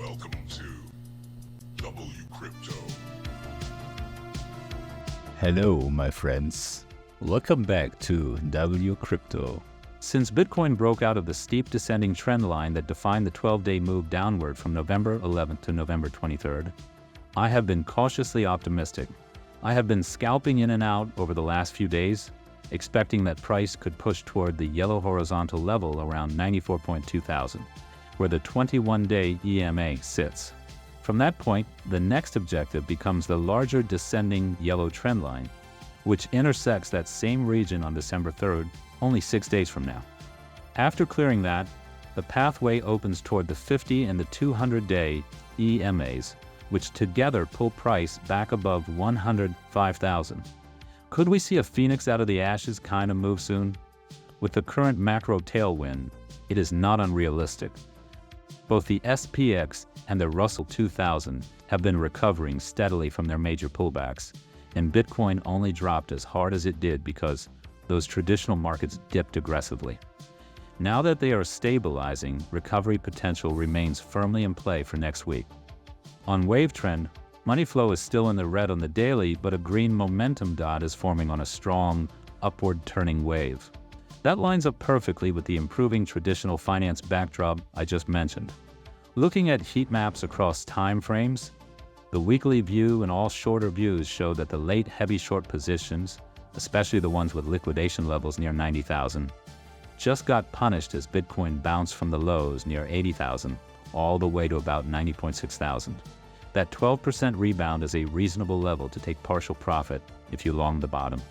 Welcome to WCrypto. Hello, my friends. Welcome back to WCrypto. Since Bitcoin broke out of the steep descending trend line that defined the 12-day move downward from November 11th to November 23rd, I have been cautiously optimistic. I have been scalping in and out over the last few days, expecting that price could push toward the yellow horizontal level around 94.2 thousand, where the 21-day EMA sits. From that point, the next objective becomes the larger descending yellow trend line, which intersects that same region on December 3rd, only 6 days from now. After clearing that, the pathway opens toward the 50 and the 200-day EMAs, which together pull price back above 105,000. Could we see a phoenix out of the ashes kind of move soon? With the current macro tailwind, it is not unrealistic. Both the SPX and the Russell 2000 have been recovering steadily from their major pullbacks, and Bitcoin only dropped as hard as it did because those traditional markets dipped aggressively. Now that they are stabilizing, recovery potential remains firmly in play for next week. On wave trend, money flow is still in the red on the daily, but a green momentum dot is forming on a strong, upward turning wave. That lines up perfectly with the improving traditional finance backdrop I just mentioned. Looking at heat maps across time frames, the weekly view and all shorter views show that the late heavy short positions, especially the ones with liquidation levels near 90,000, just got punished as Bitcoin bounced from the lows near 80,000 all the way to about 90.6 thousand. That 12% rebound is a reasonable level to take partial profit if you long the bottom,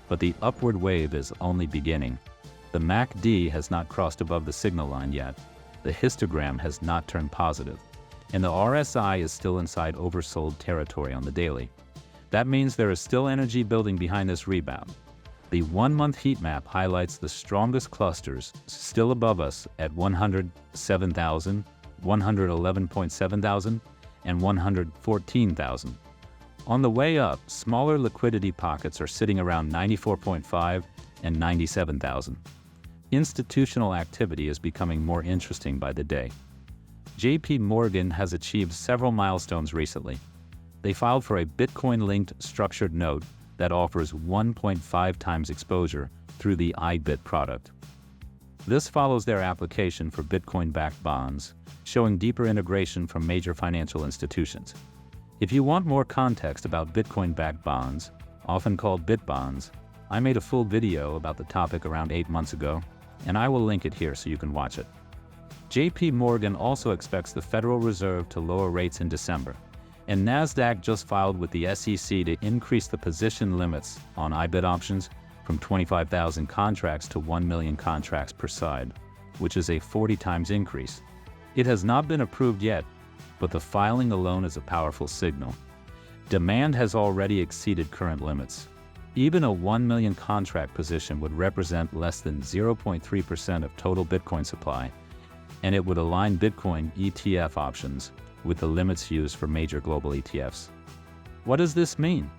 but the upward wave is only beginning. The MACD has not crossed above the signal line yet, the histogram has not turned positive, and the RSI is still inside oversold territory on the daily. That means there is still energy building behind this rebound. The 1-month heat map highlights the strongest clusters still above us at 107,000, 111.7 thousand, and 114,000. On the way up, smaller liquidity pockets are sitting around 94.5 and 97,000. Institutional activity is becoming more interesting by the day. JP Morgan has achieved several milestones recently. They filed for a Bitcoin-linked structured note that offers 1.5 times exposure through the IBIT product. This follows their application for Bitcoin-backed bonds, showing deeper integration from major financial institutions. If you want more context about Bitcoin-backed bonds, often called Bitbonds, I made a full video about the topic around 8 months ago, and I will link it here so you can watch it. JP Morgan also expects the Federal Reserve to lower rates in December, and Nasdaq just filed with the SEC to increase the position limits on IBIT options from 25,000 contracts to 1 million contracts per side, which is a 40 times increase. It has not been approved yet, but the filing alone is a powerful signal. Demand has already exceeded current limits. Even a 1 million contract position would represent less than 0.3% of total Bitcoin supply, and it would align Bitcoin ETF options with the limits used for major global ETFs. What does this mean?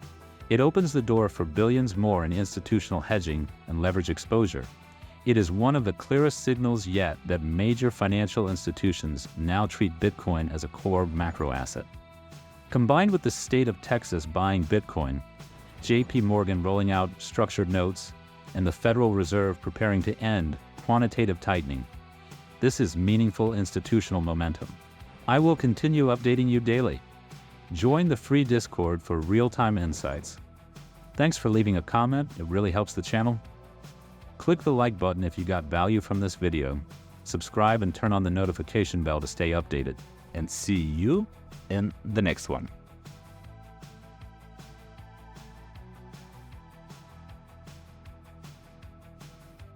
It opens the door for billions more in institutional hedging and leverage exposure. It is one of the clearest signals yet that major financial institutions now treat Bitcoin as a core macro asset. Combined with the state of Texas buying Bitcoin, JP Morgan rolling out structured notes, and the Federal Reserve preparing to end quantitative tightening, this is meaningful institutional momentum. I will continue updating you daily. Join the free Discord for real-time insights. Thanks for leaving a comment, it really helps the channel. Click the like button if you got value from this video. Subscribe and turn on the notification bell to stay updated. And see you in the next one.